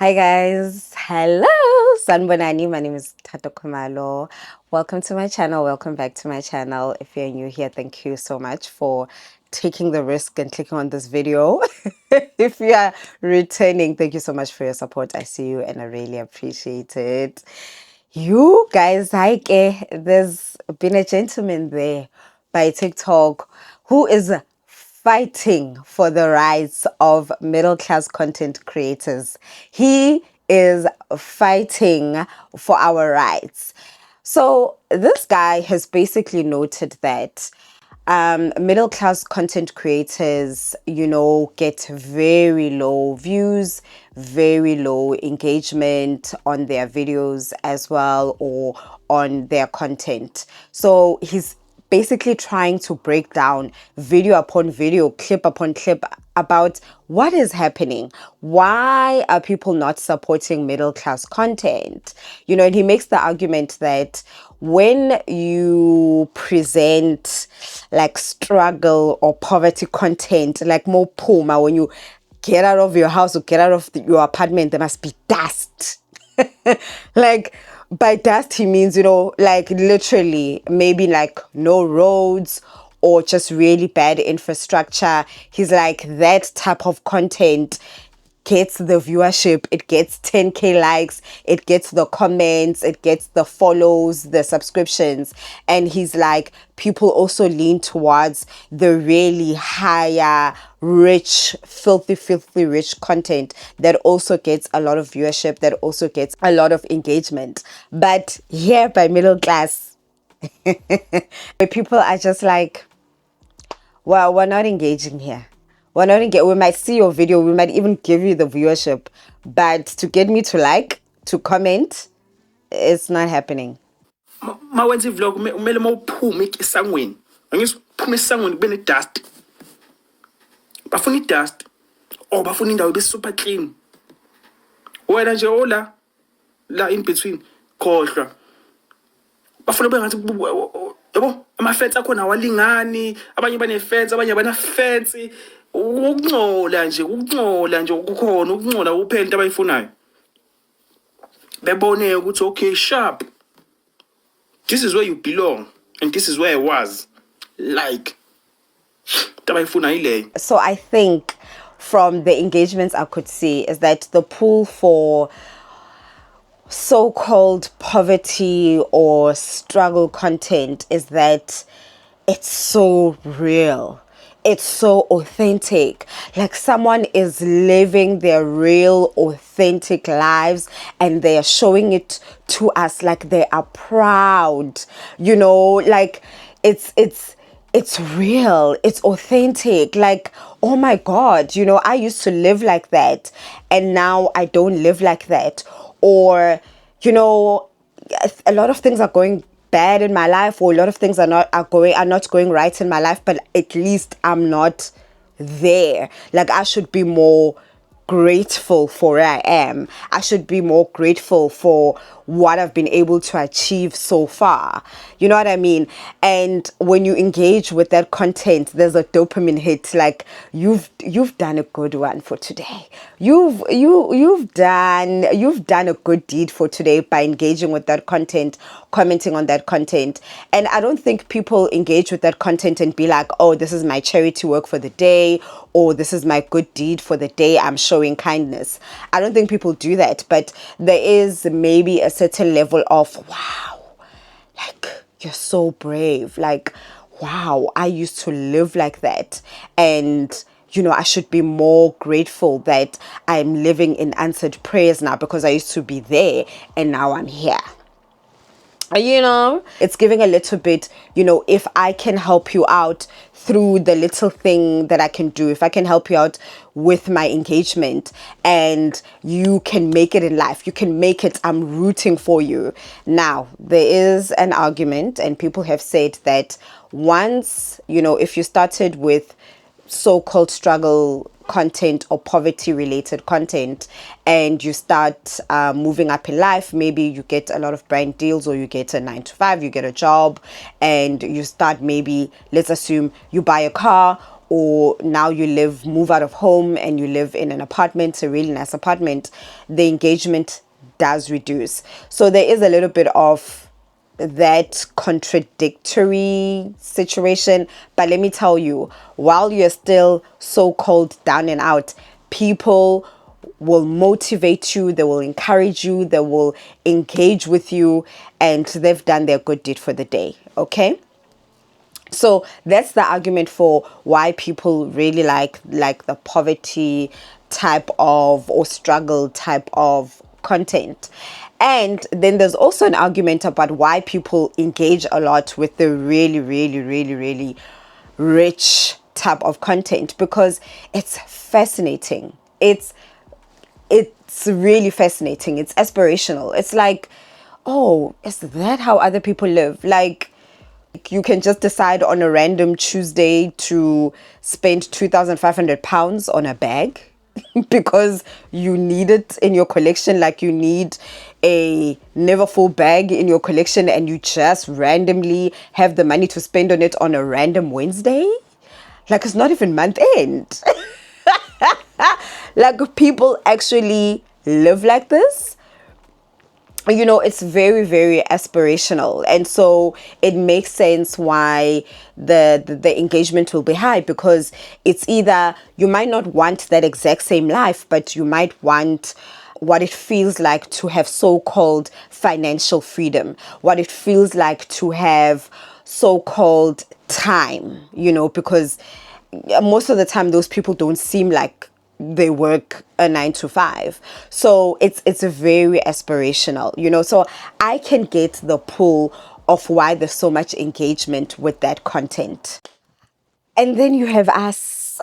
Hi guys, hello, Sanbonani. My name is Tato Kumalo. Welcome to my channel. Welcome back to my channel. If you're new here, thank you so much for taking the risk and clicking on this video. If you are returning, thank you so much for your support. I see you and I really appreciate it. You guys, there's been a gentleman there by TikTok who is fighting for the rights of middle class content creators. He is fighting for our rights. So, this guy has basically noted that middle class content creators, get very low views, very low engagement on their videos as well, or on their content. So he's basically trying to break down video upon video, clip upon clip about what is happening. Why are people not supporting middle class content? And he makes the argument that when you present like struggle or poverty content, like more puma, when you get out of your house or get out of your apartment, there must be dust. Like, by dust he means, like literally maybe like no roads or just really bad infrastructure. He's like, that type of content gets the viewership, it gets 10k likes, it gets the comments, it gets the follows, the subscriptions. And he's like, people also lean towards the really higher, rich, filthy rich content that also gets a lot of viewership, that also gets a lot of engagement. But here by middle class, people are just like, well, we're not engaging here. We're not engaging. We might see your video. We might even give you the viewership. But to get me to like, to comment, it's not happening. Mawenza ivlog kumele mawuphume esangweni. Angithi uphume esangweni kube ne-dust. Bafuna i-dust. Or bafuna indawo ibe super clean. Wena nje ola la in between khohlwa. Bafuna ube ngathi yabo ama-fence akhona awalingani, abanye bane-fence, abanye abana-fence. Ukungcola nje kukhona ukungcola kuphela into abayifunayo. Bebone ukuthi okay sharp. This is where you belong, and this is where I was. Like, so I think from the engagements I could see is that the pull for so-called poverty or struggle content is that it's so real. It's so authentic. Like someone is living their real, authentic lives and they are showing it to us like they are proud. Like it's real. It's authentic. Like, oh my God, I used to live like that and now I don't live like that. Or, a lot of things are going bad in my life, or a lot of things are not going right in my life, but at least I'm not there. Like, I should be more grateful for where I am. I should be more grateful for what I've been able to achieve so far. You know what I mean? And when you engage with that content, there's a dopamine hit. Like you've done a good one for today. You've done a good deed for today by engaging with that content, commenting on that content. And I don't think people engage with that content and be like, oh, this is my charity work for the day, or this is my good deed for the day, I'm showing kindness. I don't think people do that, but there is maybe a certain level of, wow, like you're so brave. Like, wow, I used to live like that. And I should be more grateful that I'm living in answered prayers now, because I used to be there and now I'm here. It's giving a little bit, if I can help you out through the little thing that I can do, if I can help you out with my engagement and you can make it in life, you can make it, I'm rooting for you. Now, there is an argument and people have said that once, if you started with so-called struggle content or poverty related content and you start moving up in life, maybe you get a lot of brand deals, or you get a 9-to-5, you get a job and you start, maybe let's assume you buy a car or now you move out of home and you live in an apartment, a really nice apartment, the engagement does reduce. So there is a little bit of that contradictory situation. But let me tell you, while you're still so-called down and out, people will motivate you, they will encourage you, they will engage with you, and they've done their good deed for the day. Okay, so that's the argument for why people really like the poverty type of or struggle type of content. And then there's also an argument about why people engage a lot with the really, really, really, really rich type of content, because it's fascinating. It's really fascinating. It's aspirational. It's like, oh, is that how other people live? Like, you can just decide on a random Tuesday to spend 2,500 pounds on a bag because you need it in your collection, like you need a never full bag in your collection, and you just randomly have the money to spend on it on a random Wednesday. Like, it's not even month end. Like, people actually live like this. You know, it's very, very aspirational, and so it makes sense why the engagement will be high, because it's either you might not want that exact same life, but you might want what it feels like to have so-called financial freedom, what it feels like to have so-called time, you know, because most of the time those people don't seem like they work a 9 to 5. So it's a very aspirational, you know. So I can get the pull of why there's so much engagement with that content. And then you have us,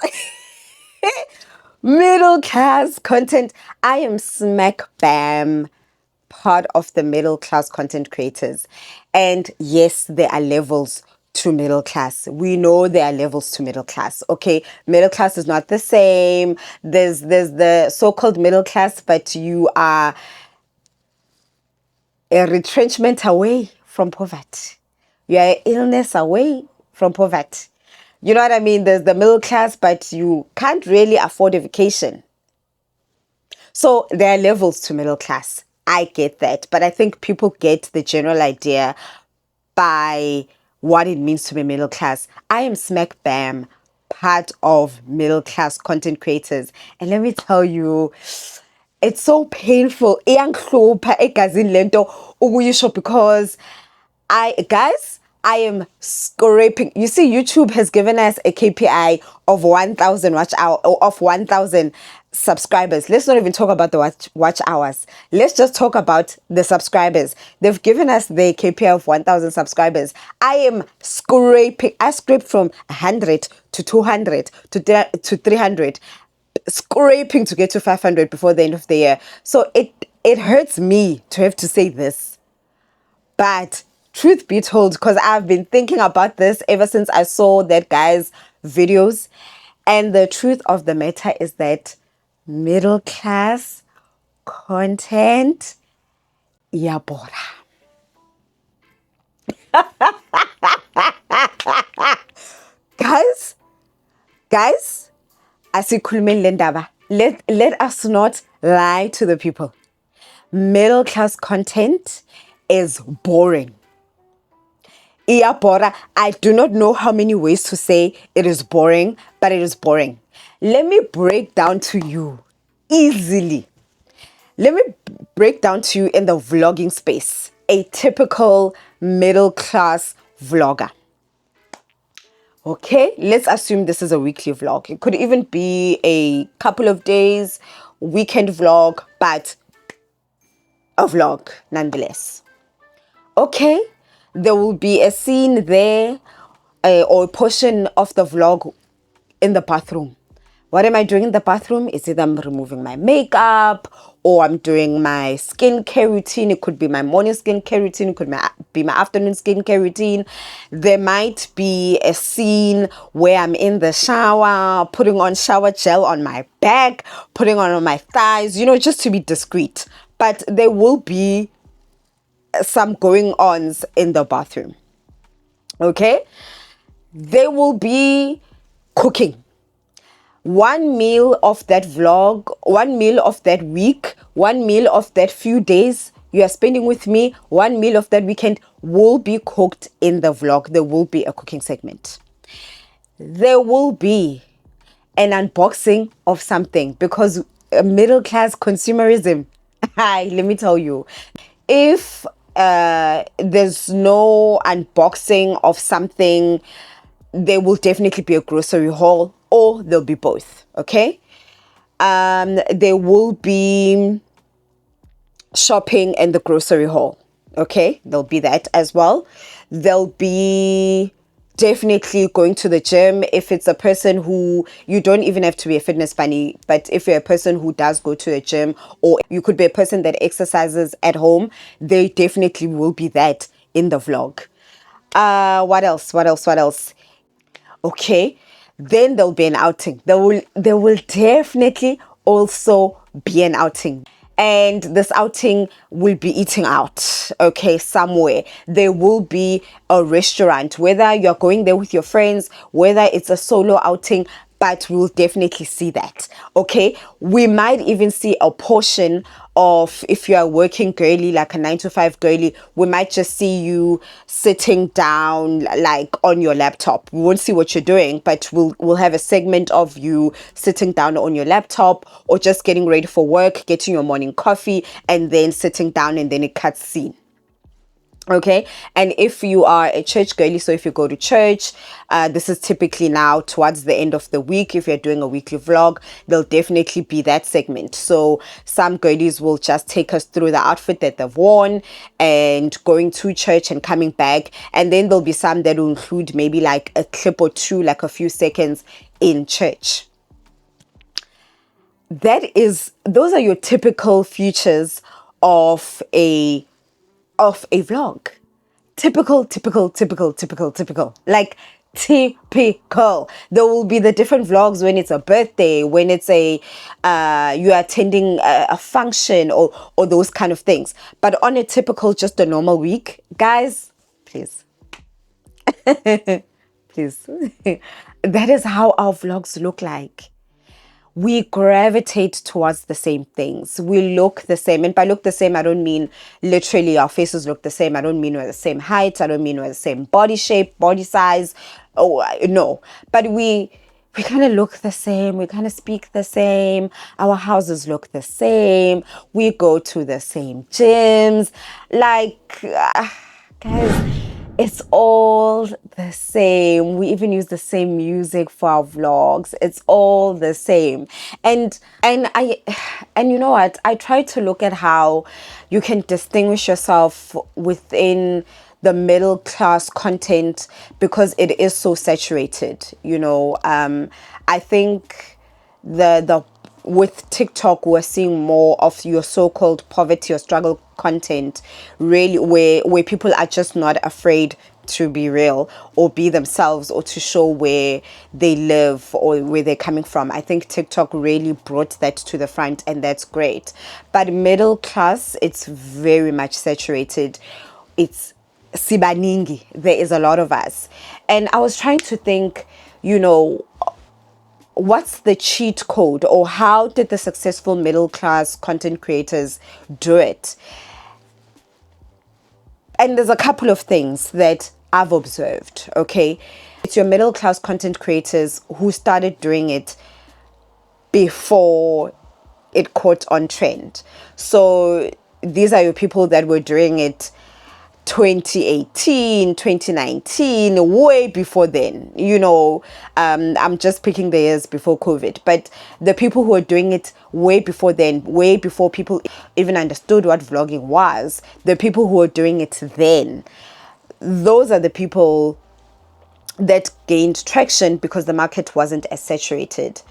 middle class content. I am smack bam part of the middle class content creators. And yes, there are levels to middle class. We know there are levels to middle class. Okay, middle class is not the same. There's the so-called middle class, but you are a retrenchment away from poverty. You are illness away from poverty. You know what I mean? There's the middle class, but you can't really afford a vacation. So there are levels to middle class. I get that. But I think people get the general idea by what it means to be middle class. I am smack bam part of middle class content creators. And let me tell you, it's so painful. Iyangihlupha egazini lento ukuyisho, because I am scraping. You see, YouTube has given us a KPI of 1,000 watch hour, or of 1,000 subscribers. Let's not even talk about the watch hours. Let's just talk about the subscribers. They've given us the KPI of 1,000 subscribers. I am scraping. I scraped from 100 to 200 to 300, scraping to get to 500 before the end of the year. So it hurts me to have to say this. But truth be told, because I've been thinking about this ever since I saw that guy's videos, and the truth of the matter is that middle class content, iyabora. Guys, asikhulumeni le ndaba. Let us not lie to the people. Middle class content is boring. Iyabora. I do not know how many ways to say it is boring, but it is boring. Let me break down to you easily. Let me break down to you in the vlogging space. A typical middle class vlogger. Okay, let's assume this is a weekly vlog. It could even be a couple of days, weekend vlog, but a vlog nonetheless. Okay, there will be a scene there, or a portion of the vlog in the bathroom. What am I doing in the bathroom? Is either I'm removing my makeup, or I'm doing my skincare routine. It could be my morning skincare routine. It could be my afternoon skincare routine. There might be a scene where I'm in the shower, putting on shower gel on my back, putting on my thighs, you know, just to be discreet. But there will be some going ons in the bathroom. Okay, there will be cooking. One meal of that vlog, one meal of that week, one meal of that few days you are spending with me, one meal of that weekend will be cooked in the vlog. There will be a cooking segment. There will be an unboxing of something, because middle class consumerism, hi, let me tell you, if there's no unboxing of something, there will definitely be a grocery haul, or there'll be both. Okay. There will be shopping and the grocery haul. Okay, there'll be that as well. There'll be definitely going to the gym. If it's a person who, you don't even have to be a fitness bunny, but if you're a person who does go to the gym, or you could be a person that exercises at home, there definitely will be that in the vlog. What else? What else? What else? Okay, then there'll be an outing. There will definitely also be an outing, and this outing will be eating out. Okay, somewhere there will be a restaurant, whether you're going there with your friends, whether it's a solo outing, but we'll definitely see that. Okay, we might even see a portion of, if you are working girly, like a 9 to 5 girly, we might just see you sitting down like on your laptop. We won't see what you're doing, but we'll have a segment of you sitting down on your laptop, or just getting ready for work, getting your morning coffee, and then sitting down, and then it cuts scene. Okay, and if you are a church girly, so if you go to church, this is typically now towards the end of the week. If you're doing a weekly vlog, there'll definitely be that segment. So some girlies will just take us through the outfit that they've worn and going to church and coming back, and then there'll be some that will include maybe like a clip or two, like a few seconds in church. Those are your typical features of a vlog. Typical, like typical. There will be the different vlogs when it's a birthday, when it's a you are attending a function, or those kind of things. But on a typical, just a normal week, guys, please please that is how our vlogs look like. We gravitate towards the same things. We look the same. And by look the same, I don't mean literally our faces look the same. I don't mean we're the same height. I don't mean we're the same body shape, body size. Oh, no. But we kind of look the same. We kind of speak the same. Our houses look the same. We go to the same gyms. Like, guys, it's all the same. We even use the same music for our vlogs. It's all the same. And you know what? I try to look at how you can distinguish yourself within the middle class content, because it is so saturated. I think the with TikTok, we're seeing more of your so-called poverty or struggle content, really, where people are just not afraid to be real or be themselves, or to show where they live or where they're coming from. I think TikTok really brought that to the front, and that's great. But middle class, it's very much saturated. It's sibaningi. There is a lot of us. And I was trying to think, what's the cheat code, or how did the successful middle class content creators do it? And there's a couple of things that I've observed. Okay, it's your middle class content creators who started doing it before it caught on trend. So these are your people that were doing it 2018, 2019, way before then. I'm just picking the years before COVID, but the people who are doing it way before then, way before people even understood what vlogging was, the people who are doing it then, those are the people that gained traction because the market wasn't as saturated.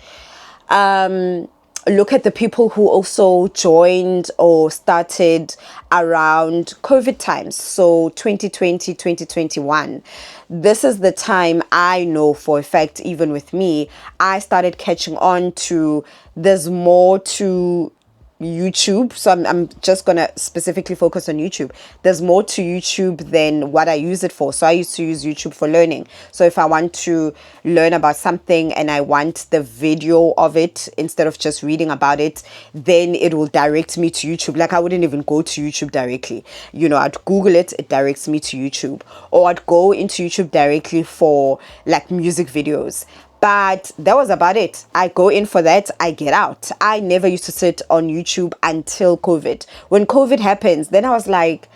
Look at the people who also joined or started around COVID times. So 2020, 2021. This is the time I know for a fact, even with me, I started catching on to there's more to YouTube, so I'm just gonna specifically focus on YouTube. There's more to YouTube than what I use it for. So I used to use YouTube for learning. So if I want to learn about something and I want the video of it instead of just reading about it, then it will direct me to YouTube. Like I wouldn't even go to YouTube directly. I'd Google it, it directs me to YouTube. Or I'd go into YouTube directly for like music videos. But that was about it. I go in for that, I get out. I never used to sit on YouTube until COVID. When COVID happens, then I was like,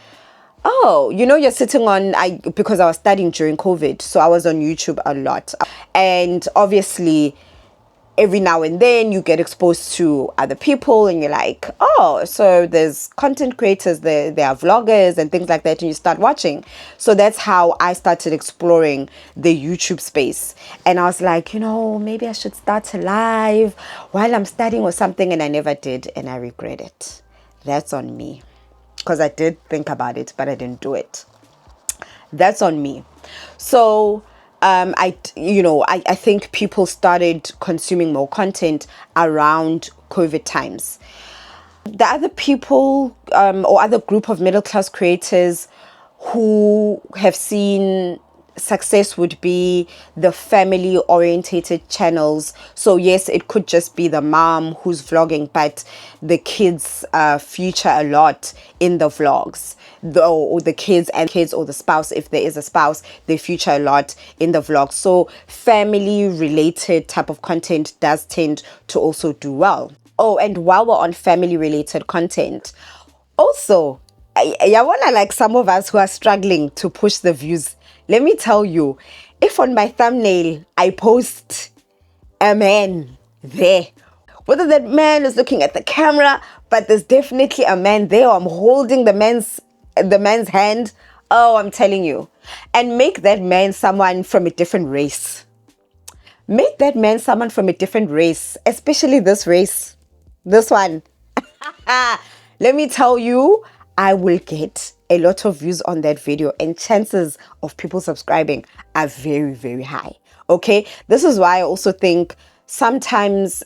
oh, you're sitting on, because I was studying during COVID, so I was on YouTube a lot. And obviously, every now and then you get exposed to other people and you're like, oh, so there's content creators, there are vloggers and things like that, and you start watching. So that's how I started exploring the YouTube space. And I was like, maybe I should start a live while I'm studying or something, and I never did, and I regret it. That's on me, because I did think about it, but I didn't do it. That's on me. So I think people started consuming more content around COVID times. The other people or other group of middle class creators who have seen success would be the family orientated channels. So yes, it could just be the mom who's vlogging, but the kids feature a lot in the vlogs. Or the kids or the spouse, if there is a spouse, they feature a lot in the vlogs. So family related type of content does tend to also do well. Oh, and while we're on family related content, also, I wanna, like some of us who are struggling to push the views, let me tell you, if on my thumbnail I post a man there, whether that man is looking at the camera, but there's definitely a man there, or I'm holding the man's hand, oh, I'm telling you, and make that man someone from a different race. Make that man someone from a different race, especially this race, this one. Let me tell you, I will get a lot of views on that video, and chances of people subscribing are very, very high. Okay, this is why I also think sometimes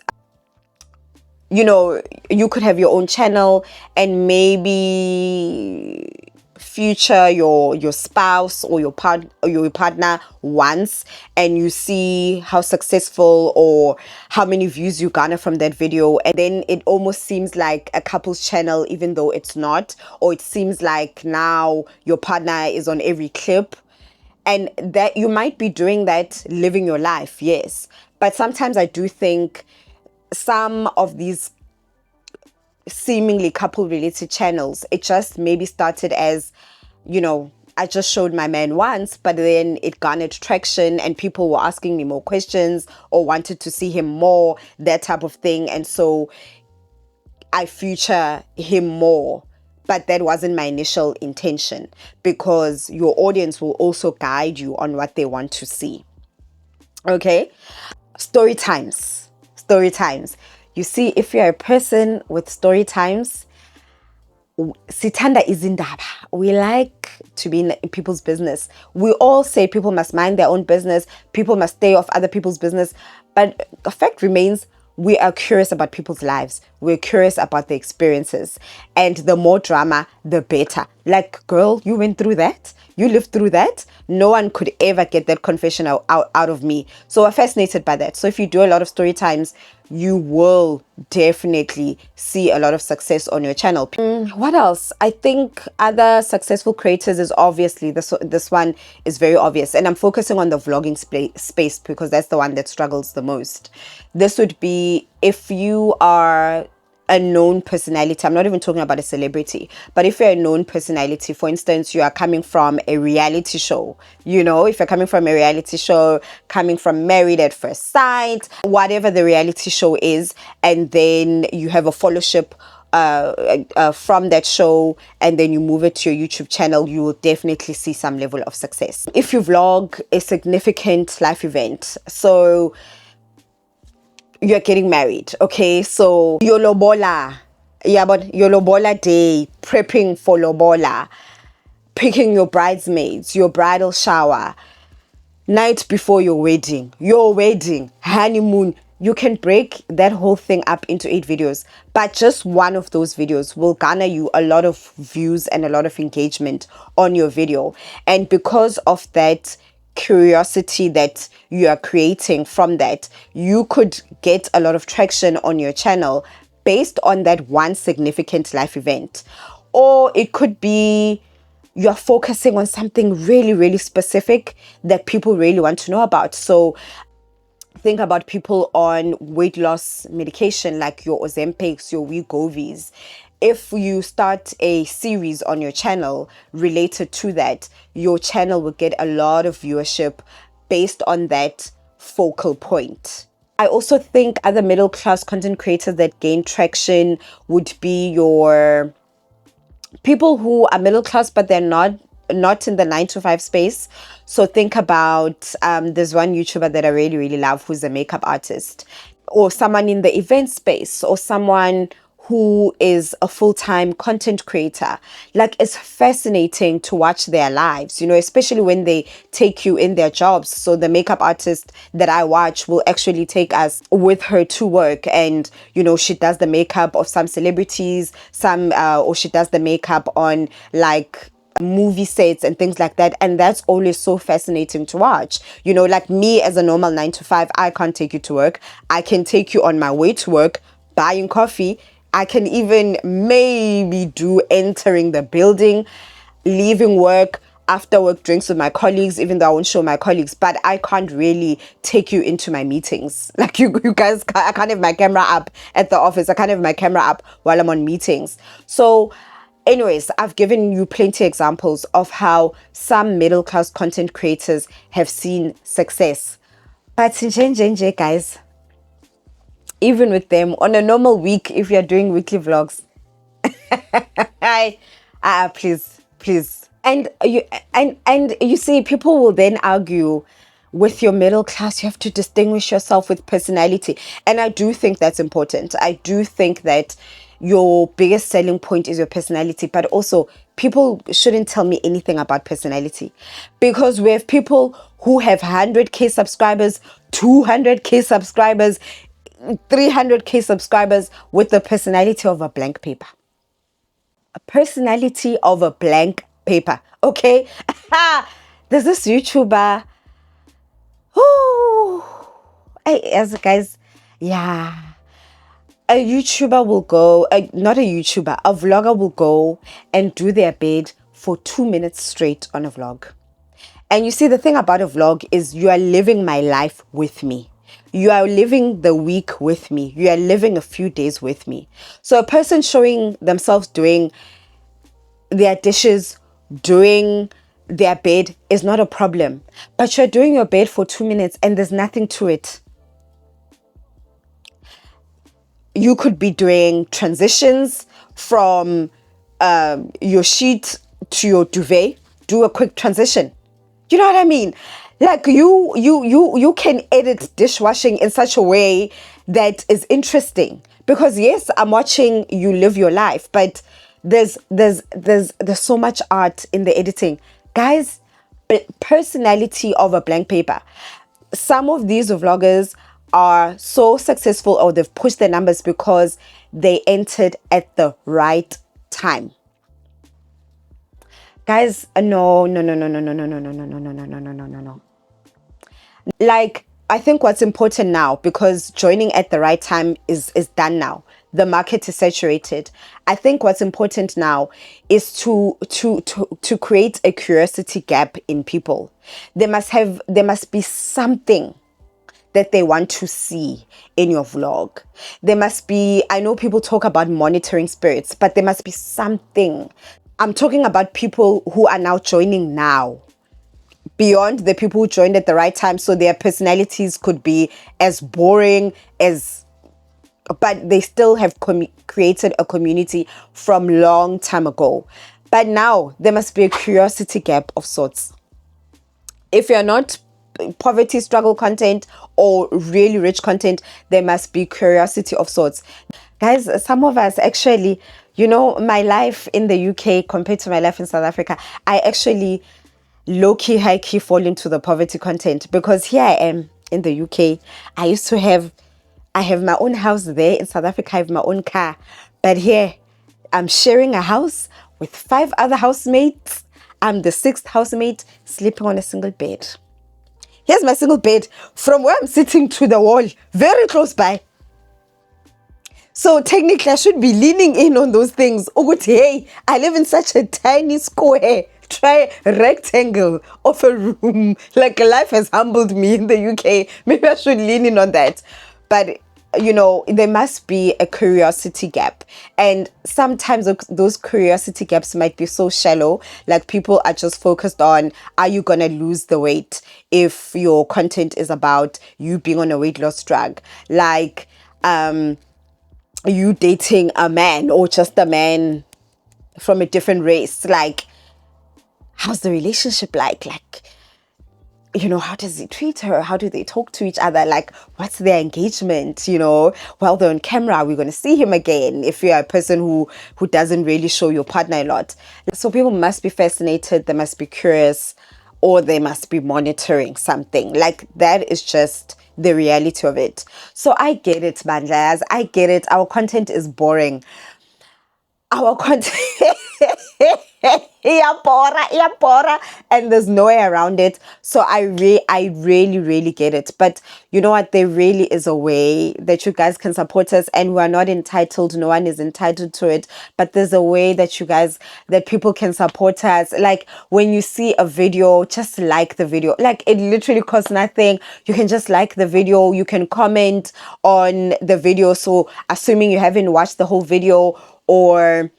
you could have your own channel and maybe feature your spouse or your partner once, and you see how successful or how many views you garner from that video, and then it almost seems like a couple's channel, even though it's not. Or it seems like now your partner is on every clip, and that you might be doing that, living your life, yes, but sometimes I do think some of these seemingly couple related channels, it just maybe started as, I just showed my man once, but then it garnered traction and people were asking me more questions or wanted to see him more, that type of thing. And so I feature him more. But that wasn't my initial intention, because your audience will also guide you on what they want to see. Okay? Story times. You see, if you're a person with story times, sithanda izindaba. We like to be in people's business. We all say people must mind their own business, people must stay off other people's business. But the fact remains, we are curious about people's lives. We're curious about their experiences. And the more drama, the better. Like, girl, you went through that. You lived through that. No one could ever get that confession out of me. So I'm fascinated by that. So if you do a lot of story times, you will definitely see a lot of success on your channel. What else? I think other successful creators is obviously, this one is very obvious. And I'm focusing on the vlogging space because that's the one that struggles the most. This would be if you are a known personality. I'm not even talking about a celebrity, but if you're a known personality, for instance, you are coming from a reality show, if you're coming from a reality show, coming from Married at First Sight, whatever the reality show is, and then you have a followership from that show, and then you move it to your YouTube channel, you will definitely see some level of success. If you vlog a significant life event, so you're getting married, okay, so your lobola, but your lobola day, prepping for lobola, picking your bridesmaids, your bridal shower, night before your wedding, honeymoon, you can break that whole thing up into 8 videos, but just one of those videos will garner you a lot of views and a lot of engagement on your video. And because of that curiosity that you are creating from that, you could get a lot of traction on your channel based on that one significant life event. Or it could be you're focusing on something really, really specific that people really want to know about. So think about people on weight loss medication like your Ozempics, your Wegovy's. If you start a series on your channel related to that, your channel will get a lot of viewership based on that focal point. I also think other middle class content creators that gain traction would be your people who are middle class, but they're not in the 9 to 5 space. So think about there's one YouTuber that I really, really love who's a makeup artist, or someone in the event space, or someone who is a full-time content creator. Like, it's fascinating to watch their lives, especially when they take you in their jobs. So the makeup artist that I watch will actually take us with her to work, and she does the makeup of some celebrities, or she does the makeup on like movie sets and things like that. And that's always so fascinating to watch. Like me as a normal 9 to 5, I can't take you to work. I can take you on my way to work, buying coffee. I can even maybe do entering the building, leaving work, after work drinks with my colleagues, even though I won't show my colleagues, but I can't really take you into my meetings. Like you guys, I can't have my camera up at the office. I can't have my camera up while I'm on meetings. So anyways, I've given you plenty of examples of how some middle class content creators have seen success. But guys, even with them on a normal week, if you're doing weekly vlogs, please. And you see, people will then argue, with your middle class, you have to distinguish yourself with personality. And I do think that's important. I do think that your biggest selling point is your personality, but also people shouldn't tell me anything about personality, because we have people who have 100k subscribers, 200k subscribers, 300k subscribers with the personality of a blank paper. A personality of a blank paper. Okay. There's this YouTuber. As guys, yeah. A YouTuber will go, not a YouTuber, a vlogger will go and do their bed for 2 minutes straight on a vlog. And you see, the thing about a vlog is you are living my life with me. You are living the week with me. You are living a few days with me. So a person showing themselves doing their dishes, doing their bed is not a problem. But you're doing your bed for 2 minutes and there's nothing to it. You could be doing transitions from your sheet to your duvet. Do a quick transition. You know what I mean? Like you can edit dishwashing in such a way that is interesting. Because yes, I'm watching you live your life, but there's so much art in the editing. Guys, personality of a blank paper. Some of these vloggers are so successful, or they've pushed their numbers because they entered at the right time. Guys, no. Like, I think what's important now, because joining at the right time is done now. The market is saturated. I think what's important now is to create a curiosity gap in people. There must be something that they want to see in your vlog. There must be, I know people talk about monitoring spirits, but there must be something. I'm talking about people who are now joining now, beyond the people who joined at the right time. So their personalities could be as boring as, but they still have created a community from long time ago. But now there must be a curiosity gap of sorts. If you're not poverty struggle content or really rich content, there must be curiosity of sorts. Guys, some of us actually, my life in the UK compared to my life in South Africa, I actually low-key, high-key fall into the poverty content, because here I am in the UK. I used to have I have my own house there. In South Africa, I have my own car. But here, I'm sharing a house with 5 other housemates. I'm the 6th housemate sleeping on a single bed. Here's my single bed from where I'm sitting to the wall, very close by. So technically, I should be leaning in on those things. Hey, I live in such a tiny square, rectangle of a room. Like life has humbled me in the UK. Maybe I should lean in on that. But there must be a curiosity gap. And sometimes those curiosity gaps might be so shallow. Like people are just focused on, are you going to lose the weight if your content is about you being on a weight loss drug? Like, you dating a man or just a man from a different race. Like, how's the relationship like? Like, how does he treat her? How do they talk to each other? Like, what's their engagement? While they're on camera, are we going to see him again? If you're a person who doesn't really show your partner a lot. So people must be fascinated. They must be curious, or they must be monitoring something. Like, that is just the reality of it. So I get it, bandlas. I get it. Our content is boring. Our content and there's no way around it. So I really get it. But you know what, there really is a way that you guys can support us, and we're not entitled. No one is entitled to it, but there's a way that people can support us. Like, when you see a video, just like the video. Like, it literally costs nothing. You can just like the video. You can comment on the video. So assuming you haven't watched the whole video, or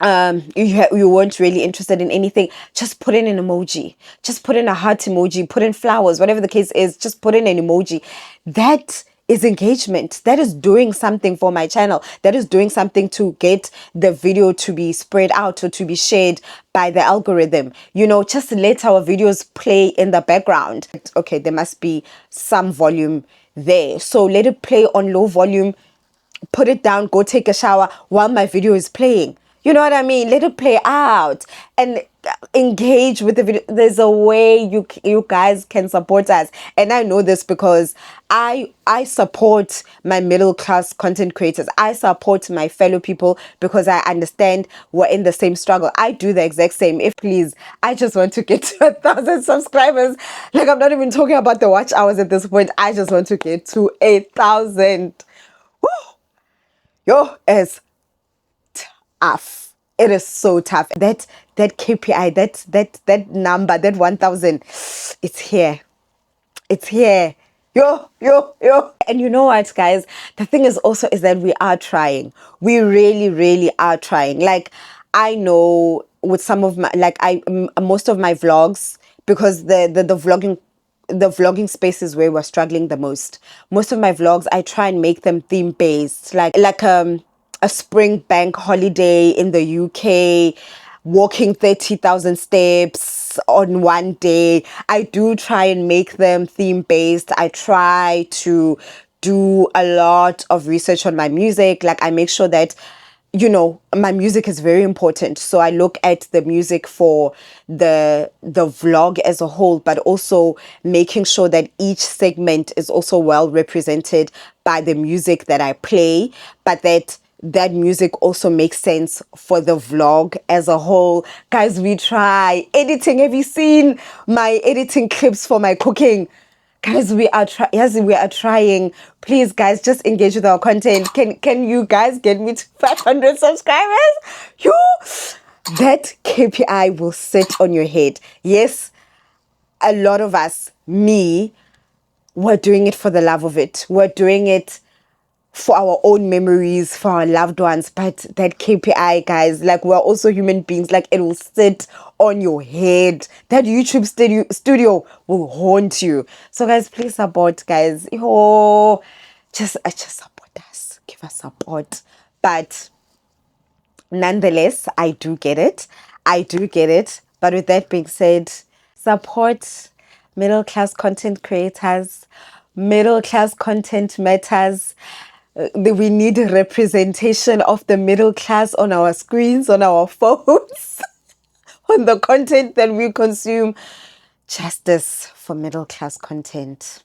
you weren't really interested in anything, just put in an emoji, just put in a heart emoji, put in flowers, whatever the case is, just put in an emoji. That is engagement. That is doing something for my channel. That is doing something to get the video to be spread out or to be shared by the algorithm. Just let our videos play in the background. Okay, there must be some volume there, so let it play on low volume. Put it down, go take a shower while my video is playing. You know what I mean? Let it play out and engage with the video. There's a way you guys can support us. And I know this because I support my middle class content creators. I support my fellow people because I understand we're in the same struggle. I do the exact same. I just want to get to 1,000 subscribers. Like, I'm not even talking about the watch hours at this point. I just want to get to 1,000. Yo, it's tough. It is so tough. That KPI, that number, that 1,000, it's here. It's here. Yo. And you know what, guys? The thing is that we are trying. We really are trying. Like, I know with some of my, most of my vlogs, because the vlogging space is where we're struggling the most. Most of my vlogs, I try and make them theme based, like a spring bank holiday in the UK, walking 30,000 steps on one day. I do try and make them theme based. I try to do a lot of research on my music. Like, I make sure that my music is very important. So I look at the music for the vlog as a whole, but also making sure that each segment is also well represented by the music that I play, but that music also makes sense for the vlog as a whole. Guys, we try editing. Have you seen my editing clips for my cooking? Guys, we are trying. Please, guys, just engage with our content. Can you guys get me to 500 subscribers? That KPI will sit on your head. Yes, a lot of us, we're doing it for the love of it. We're doing it for our own memories, for our loved ones. But that KPI, guys, like, we're also human beings. Like, it will sit on your head. That YouTube studio will haunt you. So, guys, please support, guys. Just support us. Give us support. But nonetheless, I do get it. But with that being said, support middle class content creators. Middle class content matters. We need representation of the middle class on our screens, on our phones, on the content that we consume. Justice for middle class content.